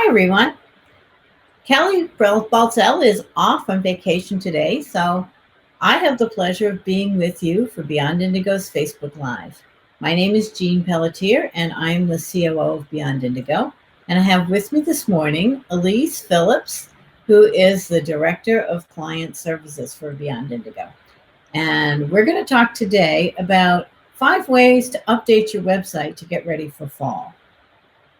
everyone. Kelly Baltzell is off on vacation today, so I have the pleasure of being with you for Beyond Indigo's Facebook Live. My name is Jean Pelletier, and I'm the COO of Beyond Indigo. And I have with me this morning Elise Phillips, who is the Director of Client Services for Beyond Indigo. And we're going to talk today about 5 ways to update your website to get ready for fall.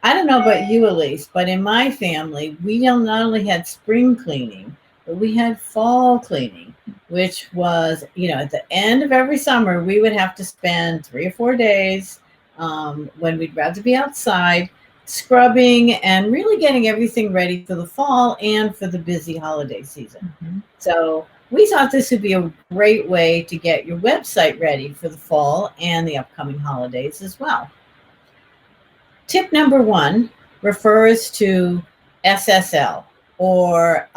I don't know about you, Elise, but in my family, we not only had spring cleaning, but we had fall cleaning, which was, at the end of every summer, we would have to spend 3 or 4 days when we'd rather be outside, scrubbing and really getting everything ready for the fall and for the busy holiday season. Mm-hmm. So we thought this would be a great way to get your website ready for the fall and the upcoming holidays as well. Tip number 1 refers to SSL, or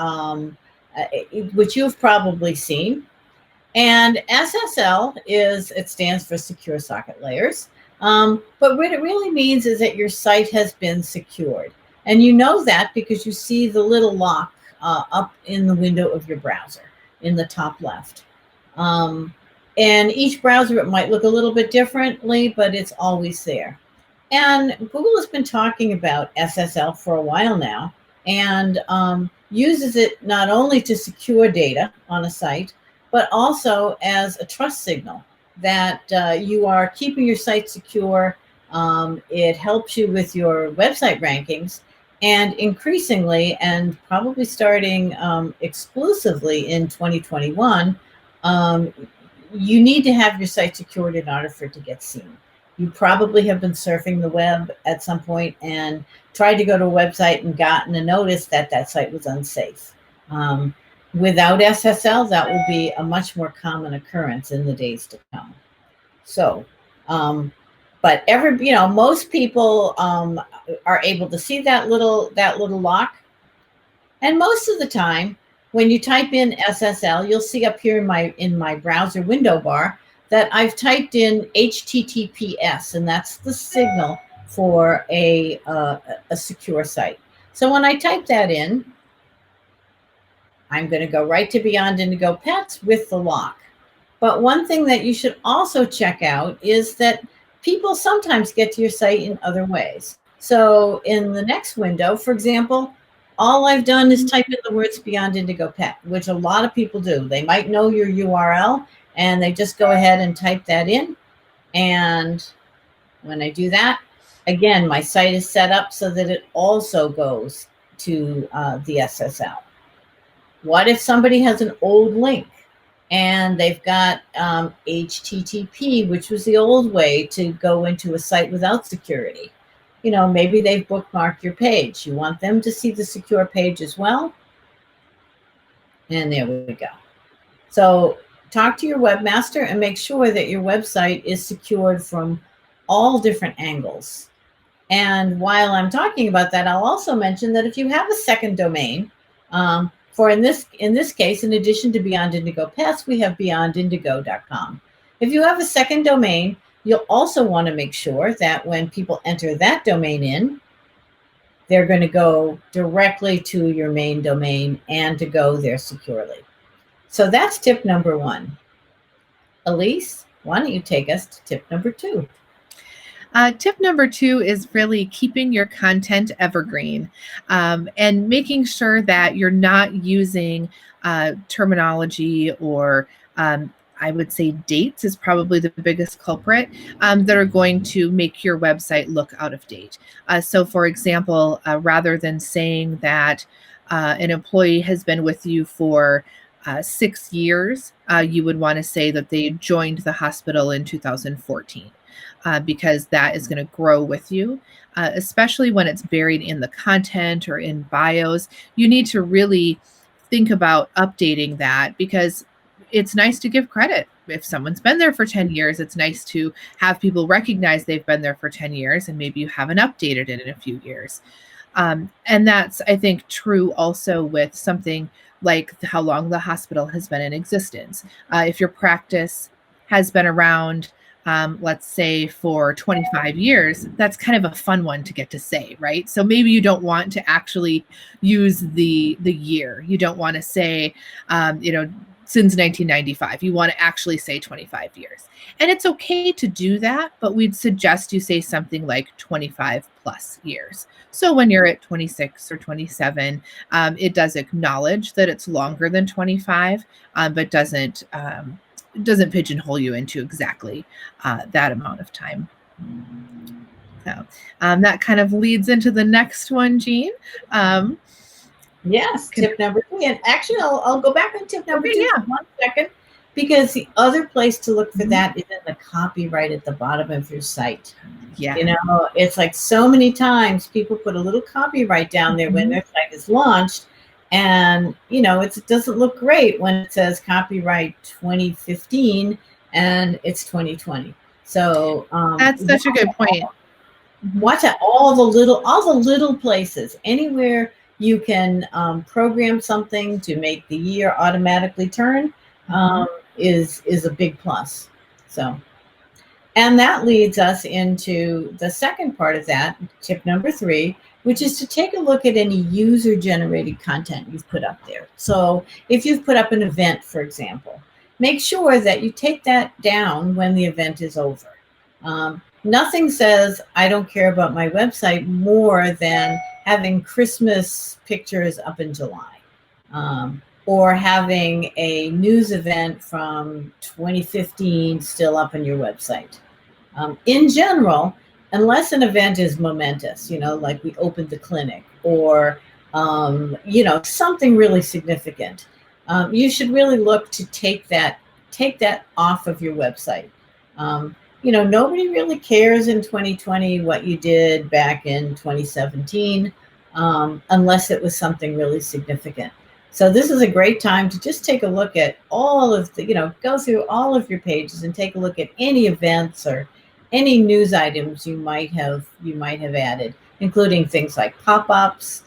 which you've probably seen. And SSL it stands for Secure Socket Layers. But what it really means is that your site has been secured. And you know that because you see the little lock up in the window of your browser in the top left. And each browser, it might look a little bit differently, but it's always there. And Google has been talking about SSL for a while now and uses it not only to secure data on a site, but also as a trust signal that you are keeping your site secure. It helps you with your website rankings, and increasingly, and probably starting exclusively in 2021, you need to have your site secured in order for it to get seen. You probably have been surfing the web at some point and tried to go to a website and gotten a notice that that site was unsafe. Without SSL, that will be a much more common occurrence in the days to come. So, but most people are able to see that little lock. And most of the time, when you type in SSL, you'll see up here in my browser window bar that I've typed in HTTPS, and that's the signal for a secure site. So when I type that in, I'm going to go right to Beyond Indigo Pets with the lock. But one thing that you should also check out is that people sometimes get to your site in other ways. So in the next window, for example, all I've done is type in the words Beyond Indigo Pet, which a lot of people do. They might know your URL, and they just go ahead and type that in. And when I do that, again, my site is set up so that it also goes to the SSL. What if somebody has an old link and they've got HTTP, which was the old way to go into a site without security? Maybe they've bookmarked your page. You want them to see the secure page as well. And there we go. So talk to your webmaster and make sure that your website is secured from all different angles. And while I'm talking about that, I'll also mention that if you have a second domain, in this case, in addition to Beyond Indigo Pets, we have beyondindigo.com. If you have a second domain, you'll also want to make sure that when people enter that domain in, they're going to go directly to your main domain and to go there securely. So that's tip number 1. Elise, why don't you take us to tip number 2? Tip number 2 is really keeping your content evergreen and making sure that you're not using terminology or I would say dates is probably the biggest culprit that are going to make your website look out of date. So for example, rather than saying that an employee has been with you for 6 years, you would want to say that they joined the hospital in 2014. Because that is going to grow with you, especially when it's buried in the content or in bios. You need to really think about updating that because it's nice to give credit. If someone's been there for 10 years, it's nice to have people recognize they've been there for 10 years and maybe you haven't updated it in a few years. And that's, I think, true also with something like how long the hospital has been in existence. If your practice has been around let's say for 25 years, that's kind of a fun one to get to say, right? So maybe you don't want to actually use the year. You don't want to say, since 1995. You want to actually say 25 years. And it's okay to do that, but we'd suggest you say something like 25 plus years. So when you're at 26 or 27, it does acknowledge that it's longer than 25, but doesn't pigeonhole you into exactly that amount of time. So that kind of leads into the next one, Jean. Yes, tip number 3. And actually, I'll go back on tip number 2 Yeah. for 1 second, because the other place to look for that is in the copyright at the bottom of your site. Yeah. It's like so many times people put a little copyright down there when their site is launched, and it doesn't look great when it says copyright 2015 and it's 2020. So that's such a good point. Watch out all the little places. Anywhere you can program something to make the year automatically turn is a big plus. So, and that leads us into the second part of that, tip number 3, which is to take a look at any user-generated content you've put up there. So if you've put up an event, for example, make sure that you take that down when the event is over. Nothing says I don't care about my website more than having Christmas pictures up in July, or having a news event from 2015 still up on your website. In general, unless an event is momentous, like we opened the clinic, or something really significant, you should really look to take that off of your website. Nobody really cares in 2020 what you did back in 2017, unless it was something really significant. So this is a great time to just take a look at all of go through all of your pages and take a look at any events or any news items you might have added, including things like pop-ups,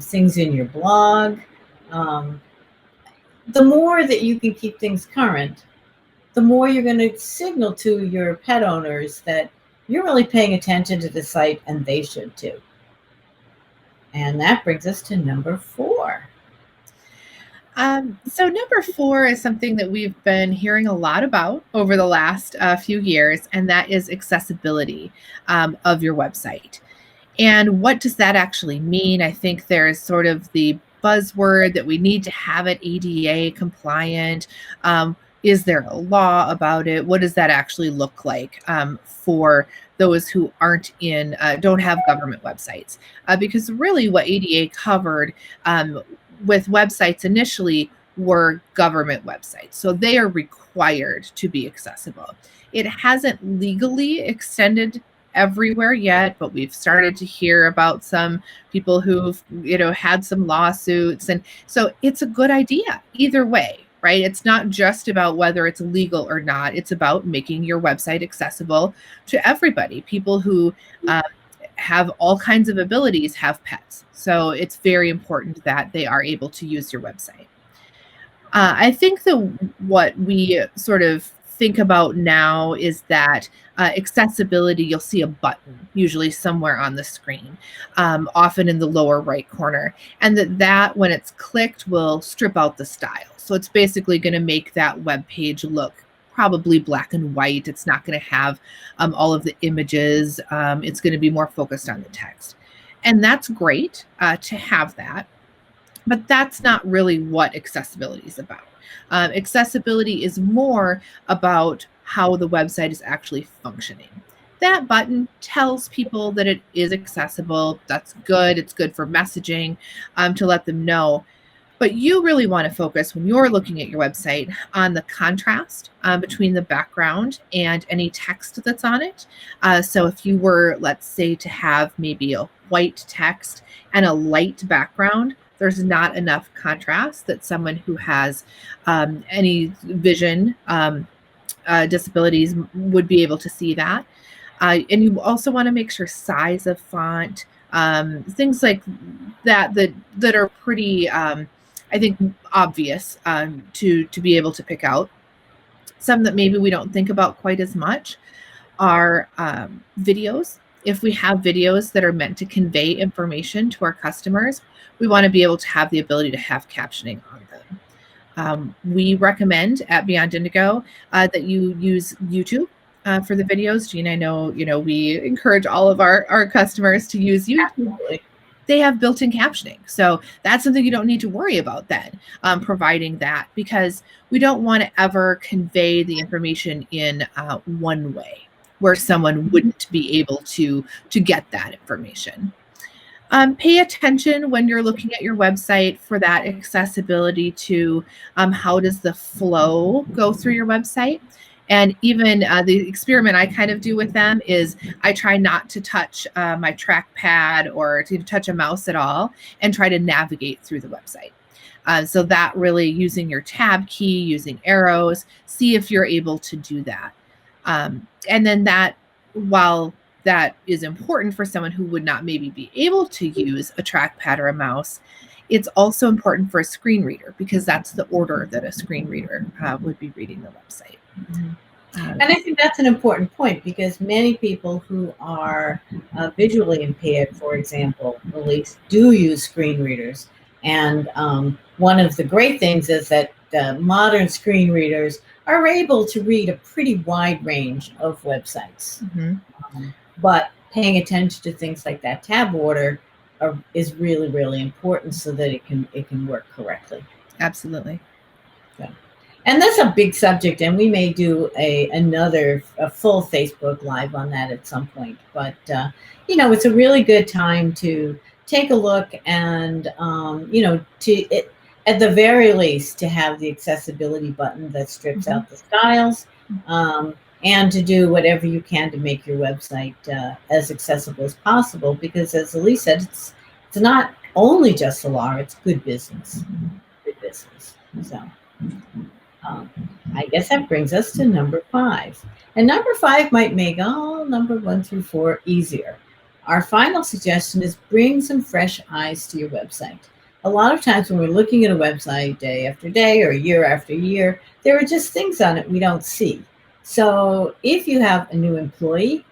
things in your blog. The more that you can keep things current, the more you're going to signal to your pet owners that you're really paying attention to the site, and they should too. And that brings us to number 4. So number 4 is something that we've been hearing a lot about over the last few years, and that is accessibility of your website. And what does that actually mean? I think there's sort of the buzzword that we need to have it ADA compliant. Is there a law about it? What does that actually look like for those who don't have government websites? Because really what ADA covered with websites initially were government websites. So they are required to be accessible. It hasn't legally extended everywhere yet, but we've started to hear about some people who've, had some lawsuits. And so it's a good idea either way, right? It's not just about whether it's legal or not. It's about making your website accessible to everybody. People who have all kinds of abilities have pets. So it's very important that they are able to use your website. I think that what we sort of think about now is that accessibility, you'll see a button usually somewhere on the screen, often in the lower right corner. And that when it's clicked will strip out the style. So it's basically going to make that web page look probably black and white. It's not going to have all of the images. It's going to be more focused on the text. And that's great to have that. But that's not really what accessibility is about. Accessibility is more about how the website is actually functioning. That button tells people that it is accessible. That's good. It's good for messaging to let them know. But you really want to focus when you're looking at your website on the contrast between the background and any text that's on it. So if you were, let's say, to have maybe a white text and a light background, there's not enough contrast that someone who has any vision disabilities would be able to see that. And you also want to make sure size of font, things like that are pretty, I think, obvious to be able to pick out. Some that maybe we don't think about quite as much are videos. If we have videos that are meant to convey information to our customers, we want to be able to have the ability to have captioning on them. We recommend at Beyond Indigo that you use YouTube for the videos. Jean, I know, we encourage all of our customers to use YouTube. Absolutely. They have built-in captioning. So that's something you don't need to worry about then, providing that, because we don't want to ever convey the information in one way where someone wouldn't be able to get that information. Pay attention when you're looking at your website for that accessibility to how does the flow go through your website. And even the experiment I kind of do with them is I try not to touch my trackpad or to touch a mouse at all and try to navigate through the website. So that really, using your tab key, using arrows, see if you're able to do that. And then that, while that is important for someone who would not maybe be able to use a trackpad or a mouse, it's also important for a screen reader, because that's the order that a screen reader would be reading the website. And I think that's an important point, because many people who are visually impaired, for example, at least, do use screen readers. And one of the great things is that modern screen readers are able to read a pretty wide range of websites. But paying attention to things like that tab order is really, really important, so that it can work correctly. Absolutely. Yeah. And that's a big subject, and we may do another full Facebook Live on that at some point. But it's a really good time to take a look, and at the very least, to have the accessibility button that strips out the styles, and to do whatever you can to make your website as accessible as possible. Because, as Elise said, it's not only just the law; it's good business. Good business. So. I guess that brings us to number 5. And number 5 might make number 1 through 4 easier. Our final suggestion is bring some fresh eyes to your website. A lot of times when we're looking at a website day after day or year after year, there are just things on it we don't see. So if you have a new employee,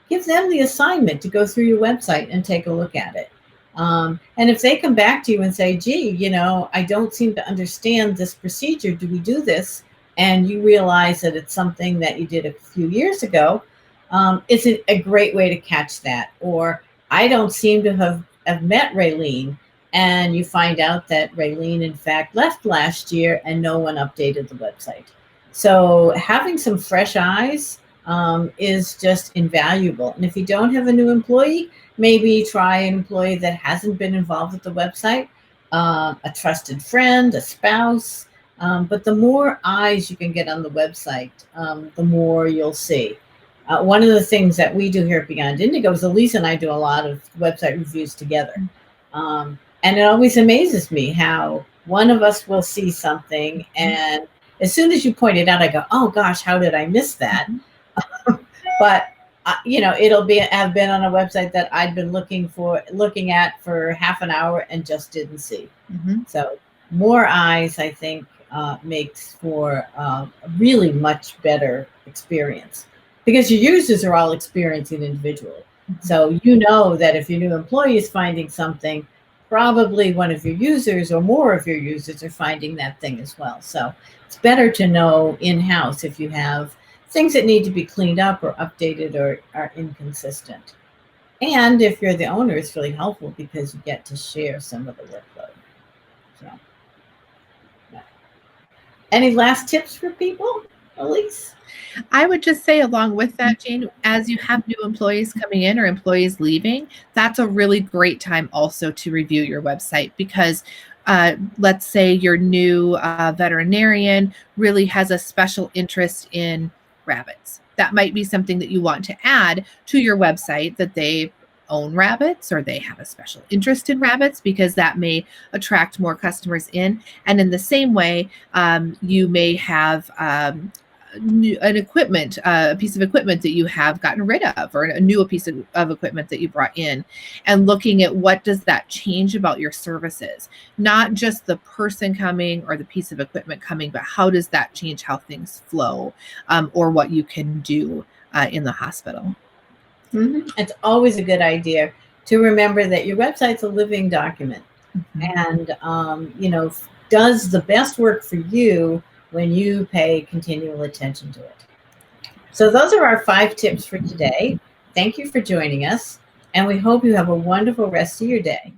give them the assignment to go through your website and take a look at it. And if they come back to you and say, gee, I don't seem to understand this procedure, do we do this? And you realize that it's something that you did a few years ago, it's a great way to catch that. Or I don't seem to have met Raylene, and you find out that Raylene, in fact, left last year and no one updated the website. So having some fresh eyes is just invaluable. And if you don't have a new employee, maybe try an employee that hasn't been involved with the website, a trusted friend, a spouse. But the more eyes you can get on the website, the more you'll see. One of the things that we do here at Beyond Indigo is Elise and I do a lot of website reviews together. And it always amazes me how one of us will see something, and as soon as you point it out, I go, oh gosh, how did I miss that? But it'll have been on a website that I'd been looking at for half an hour and just didn't see. So more eyes, I think, makes for a really much better experience, because your users are all experiencing individually. So that if your new employee is finding something, probably one of your users or more of your users are finding that thing as well. So it's better to know in-house if you have things that need to be cleaned up or updated or are inconsistent. And if you're the owner, it's really helpful because you get to share some of the workload. So, yeah. Any last tips for people, Elise? I would just say, along with that, Jane, as you have new employees coming in or employees leaving, that's a really great time also to review your website, because let's say your new veterinarian really has a special interest in rabbits. That might be something that you want to add to your website, that they own rabbits or they have a special interest in rabbits, because that may attract more customers in. And in the same way, you may have an equipment, a piece of equipment that you have gotten rid of, or a new piece of equipment that you brought in, and looking at what does that change about your services, not just the person coming or the piece of equipment coming, but how does that change how things flow, or what you can do in the hospital. Mm-hmm. It's always a good idea to remember that your website's a living document, and does the best work for you when you pay continual attention to it. So those are our 5 tips for today. Thank you for joining us, and we hope you have a wonderful rest of your day.